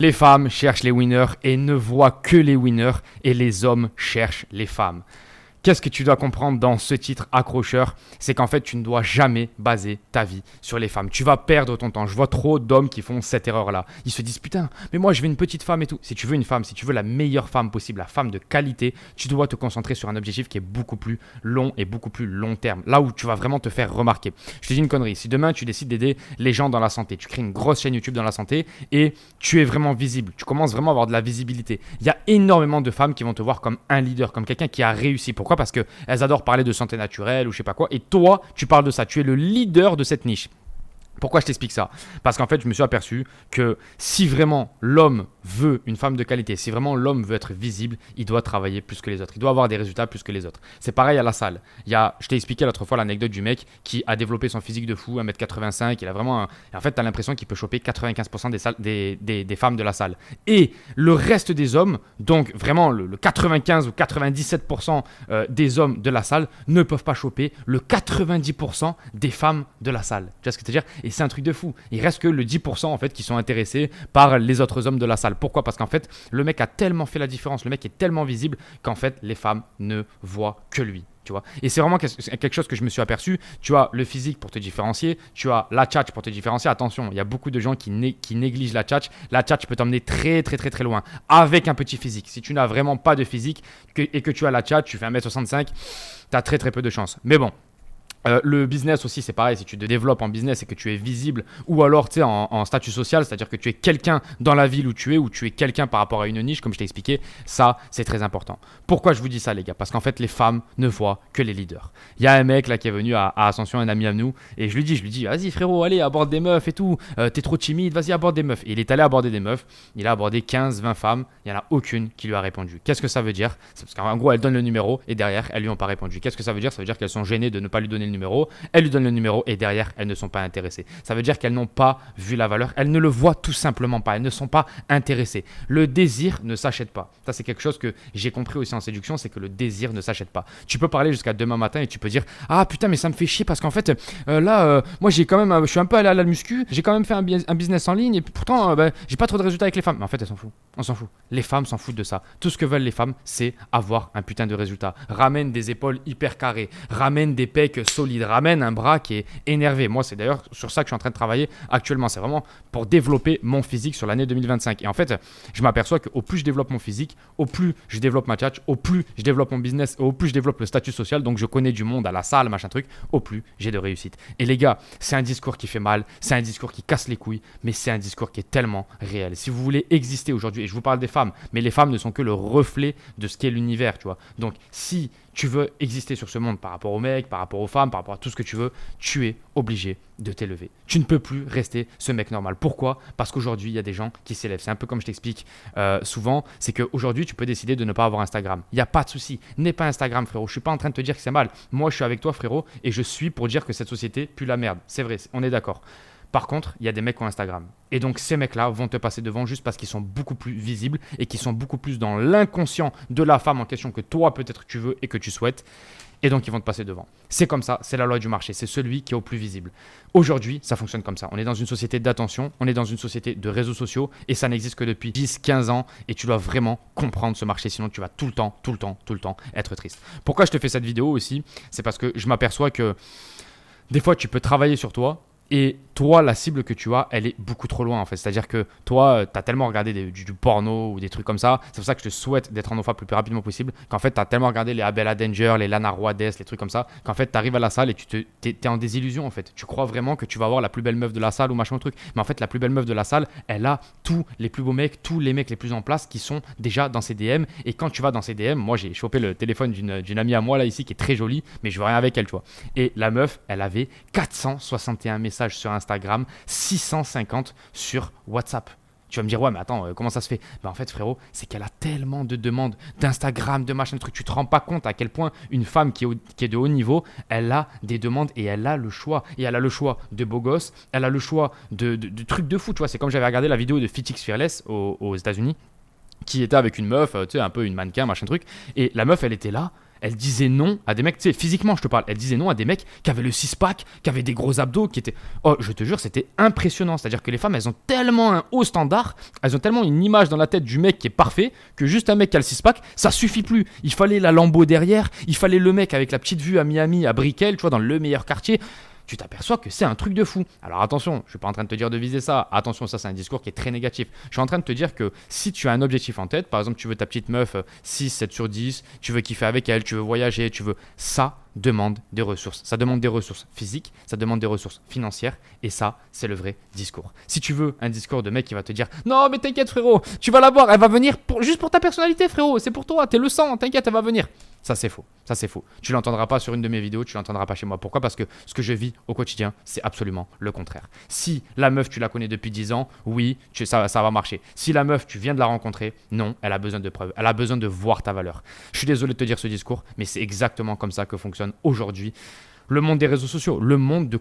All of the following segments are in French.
Les femmes cherchent les winners et ne voient que les winners et les hommes cherchent les femmes. Qu'est-ce que tu dois comprendre dans ce titre accrocheur? C'est qu'en fait, tu ne dois jamais baser ta vie sur les femmes. Tu vas perdre ton temps. Je vois trop d'hommes qui font cette erreur-là. Ils se disent, putain, mais moi, je veux une petite femme et tout. Si tu veux une femme, si tu veux la meilleure femme possible, la femme de qualité, tu dois te concentrer sur un objectif qui est beaucoup plus long et beaucoup plus long terme. Là où tu vas vraiment te faire remarquer. Je te dis une connerie. Si demain, tu décides d'aider les gens dans la santé, tu crées une grosse chaîne YouTube dans la santé et tu es vraiment visible. Tu commences vraiment à avoir de la visibilité. Il y a énormément de femmes qui vont te voir comme un leader, comme quelqu'un qui a réussi. Pourquoi? Parce qu'elles adorent parler de santé naturelle ou je sais pas quoi. Et toi, tu parles de ça. Tu es le leader de cette niche. Pourquoi je t'explique ça? Parce qu'en fait, je me suis aperçu que si vraiment l'homme veut une femme de qualité, si vraiment l'homme veut être visible, il doit travailler plus que les autres. Il doit avoir des résultats plus que les autres. C'est pareil à la salle. Je t'ai expliqué l'autre fois l'anecdote du mec qui a développé son physique de fou, 1m85. Il a vraiment et en fait, tu as l'impression qu'il peut choper 95% des femmes de la salle. Et le reste des hommes, donc vraiment le 95 ou 97% des hommes de la salle, ne peuvent pas choper le 90% des femmes de la salle. Tu vois ce que je veux dire? Et c'est un truc de fou. Il reste que le 10% en fait qui sont intéressés par les autres hommes de la salle. Pourquoi? Parce qu'en fait, le mec a tellement fait la différence, le mec est tellement visible qu'en fait, les femmes ne voient que lui. Tu vois. Et c'est vraiment quelque chose que je me suis aperçu. Tu as le physique pour te différencier, tu as la tchatch pour te différencier. Attention, il y a beaucoup de gens qui négligent la tchatch. La tchatch peut t'emmener très très très très loin avec un petit physique. Si tu n'as vraiment pas de physique et que tu as la tchatch, tu fais 1m65, tu as très très peu de chance. Mais bon. Le business aussi, c'est pareil. Si tu te développes en business et que tu es visible ou alors tu sais en statut social, c'est-à-dire que tu es quelqu'un dans la ville où tu es quelqu'un par rapport à une niche, comme je t'ai expliqué, ça c'est très important. Pourquoi je vous dis ça, les gars? Parce qu'en fait, les femmes ne voient que les leaders. Il y a un mec là qui est venu à Ascension, un ami à nous, et je lui dis, vas-y frérot, allez, aborde des meufs et tout. T'es trop timide, vas-y, aborde des meufs. Et il est allé aborder des meufs. Il a abordé 15-20 femmes. Il n'y en a aucune qui lui a répondu. Qu'est-ce que ça veut dire? C'est parce qu'en gros, elle donne le numéro et derrière, elles lui ont pas répondu. Qu'est-ce que ça veut dire? Ça veut dire qu'elles sont gênées de ne pas lui donner le numéro. Elle lui donne le numéro et derrière, elles ne sont pas intéressées. Ça veut dire qu'elles n'ont pas vu la valeur. Elles ne le voient tout simplement pas. Elles ne sont pas intéressées. Le désir ne s'achète pas. Ça, c'est quelque chose que j'ai compris aussi en séduction, c'est que le désir ne s'achète pas. Tu peux parler jusqu'à demain matin et tu peux dire, ah putain, mais ça me fait chier parce qu'en fait, moi, j'ai quand même, je suis un peu allé à la muscu, j'ai quand même fait un business en ligne et pourtant, j'ai pas trop de résultats avec les femmes. Mais en fait, elles s'en foutent. On s'en fout. Les femmes s'en foutent de ça. Tout ce que veulent les femmes, c'est avoir un putain de résultat. Ramène des épaules hyper carrées, ramène des pecs solides, ramène un bras qui est énervé. Moi, c'est d'ailleurs sur ça que je suis en train de travailler actuellement. C'est vraiment pour développer mon physique sur l'année 2025. Et en fait, je m'aperçois qu'au plus je développe mon physique, au plus je développe ma tchatch, au plus je développe mon business, au plus je développe le statut social, donc je connais du monde à la salle, machin truc, au plus j'ai de réussite. Et les gars, c'est un discours qui fait mal, c'est un discours qui casse les couilles, mais c'est un discours qui est tellement réel. Si vous voulez exister aujourd'hui, et je vous parle des femmes, mais les femmes ne sont que le reflet de ce qu'est l'univers, tu vois. Donc, si tu veux exister sur ce monde par rapport aux mecs, par rapport aux femmes, par rapport à tout ce que tu veux, tu es obligé de t'élever. Tu ne peux plus rester ce mec normal. Pourquoi? Parce qu'aujourd'hui, il y a des gens qui s'élèvent. C'est un peu comme je t'explique souvent, c'est qu'aujourd'hui, tu peux décider de ne pas avoir Instagram. Il n'y a pas de souci. N'aie pas Instagram, frérot. Je ne suis pas en train de te dire que c'est mal. Moi, je suis avec toi, frérot, et je suis pour dire que cette société pue la merde. C'est vrai, on est d'accord. Par contre, il y a des mecs qui ont Instagram. Et donc, ces mecs-là vont te passer devant juste parce qu'ils sont beaucoup plus visibles et qu'ils sont beaucoup plus dans l'inconscient de la femme en question que toi, peut-être, tu veux et que tu souhaites. Et donc, ils vont te passer devant. C'est comme ça, c'est la loi du marché. C'est celui qui est au plus visible. Aujourd'hui, ça fonctionne comme ça. On est dans une société d'attention, on est dans une société de réseaux sociaux et ça n'existe que depuis 10-15 ans. Et tu dois vraiment comprendre ce marché, sinon tu vas tout le temps être triste. Pourquoi je te fais cette vidéo aussi? C'est parce que je m'aperçois que des fois, tu peux travailler sur toi. Et toi, la cible que tu as, elle est beaucoup trop loin en fait. C'est-à-dire que toi, tu as tellement regardé du porno ou des trucs comme ça. C'est pour ça que je te souhaite d'être en OFA le plus rapidement possible. Qu'en fait, tu as tellement regardé les Abella Danger, les Lana Roades, les trucs comme ça. Qu'en fait, tu arrives à la salle et tu es en désillusion en fait. Tu crois vraiment que tu vas avoir la plus belle meuf de la salle ou machin truc. Mais en fait, la plus belle meuf de la salle, elle a tous les plus beaux mecs, tous les mecs les plus en place qui sont déjà dans ses DM. Et quand tu vas dans ses DM, moi j'ai chopé le téléphone d'une amie à moi là ici qui est très jolie, mais je veux rien avec elle, tu vois. Et la meuf, elle avait 461 messages sur Instagram, 650 sur WhatsApp. Tu vas me dire, ouais, mais attends, comment ça se fait? En fait, frérot, c'est qu'elle a tellement de demandes d'Instagram, de machin, de trucs. Tu te rends pas compte à quel point une femme qui est de haut niveau, elle a des demandes et elle a le choix. Et elle a le choix de beaux gosses, elle a le choix de trucs de fou. Tu vois, c'est comme j'avais regardé la vidéo de Fitix Fearless aux États-Unis, qui était avec une meuf, tu sais, un peu une mannequin, machin truc. Et la meuf, elle était là. elle disait non à des mecs, tu sais, physiquement je te parle, elle disait non à des mecs qui avaient le six-pack, qui avaient des gros abdos, qui étaient... Oh, je te jure, c'était impressionnant. C'est-à-dire que les femmes, elles ont tellement un haut standard, elles ont tellement une image dans la tête du mec qui est parfait, que juste un mec qui a le six-pack, ça suffit plus. Il fallait la Lambo derrière, il fallait le mec avec la petite vue à Miami, à Brickell, tu vois, dans le meilleur quartier. Tu t'aperçois que c'est un truc de fou. Alors attention, je suis pas en train de te dire de viser ça. Attention, ça c'est un discours qui est très négatif. Je suis en train de te dire que si tu as un objectif en tête, par exemple tu veux ta petite meuf 6, 7 sur 10, tu veux kiffer avec elle, tu veux voyager, ça demande des ressources. Ça demande des ressources physiques, ça demande des ressources financières et ça, c'est le vrai discours. Si tu veux un discours de mec qui va te dire non mais t'inquiète frérot, tu vas la voir, elle va venir juste pour ta personnalité frérot, c'est pour toi, t'es le sang, t'inquiète, elle va venir. Ça c'est faux, ça c'est faux. Tu l'entendras pas sur une de mes vidéos, tu l'entendras pas chez moi. Pourquoi ? Parce que ce que je vis au quotidien, c'est absolument le contraire. Si la meuf tu la connais depuis 10 ans, oui, ça va marcher. Si la meuf tu viens de la rencontrer, non, elle a besoin de preuves, elle a besoin de voir ta valeur. Je suis désolé de te dire ce discours, mais c'est exactement comme ça que fonctionne aujourd'hui le monde des réseaux sociaux, le monde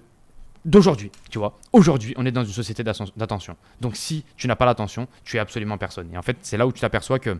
d'aujourd'hui, tu vois. Aujourd'hui, on est dans une société d'attention. Donc si tu n'as pas l'attention, tu es absolument personne. Et en fait, c'est là où tu t'aperçois que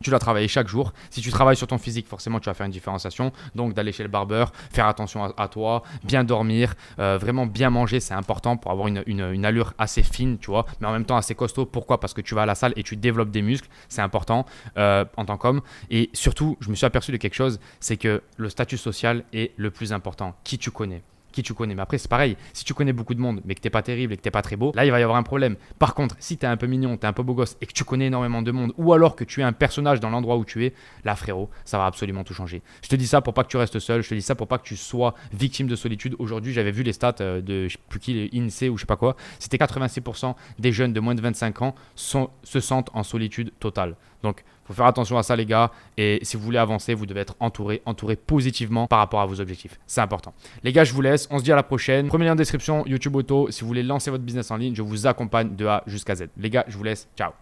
tu dois travailler chaque jour. Si tu travailles sur ton physique, forcément, tu vas faire une différenciation. Donc, d'aller chez le barbeur, faire attention à toi, bien dormir, vraiment bien manger, c'est important pour avoir une allure assez fine, tu vois, mais en même temps assez costaud. Pourquoi ? Parce que tu vas à la salle et tu développes des muscles, c'est important en tant qu'homme. Et surtout, je me suis aperçu de quelque chose, c'est que le statut social est le plus important. Qui tu connais ? Mais après c'est pareil, si tu connais beaucoup de monde mais que t'es pas terrible et que t'es pas très beau, là il va y avoir un problème. Par contre, si t'es un peu mignon, t'es un peu beau gosse et que tu connais énormément de monde, ou alors que tu es un personnage dans l'endroit où tu es, là frérot, ça va absolument tout changer. Je te dis ça pour pas que tu restes seul, je te dis ça pour pas que tu sois victime de solitude. Aujourd'hui j'avais vu les stats de je sais plus qui, l'INSEE ou je sais pas quoi, c'était 86% des jeunes de moins de 25 ans se sentent en solitude totale. Donc faut faire attention à ça les gars, et si vous voulez avancer, vous devez être entouré positivement par rapport à vos objectifs. C'est important. Les gars, je vous laisse, on se dit à la prochaine. Premier lien en description, YouTube Auto, si vous voulez lancer votre business en ligne, je vous accompagne de A jusqu'à Z. Les gars, je vous laisse, ciao.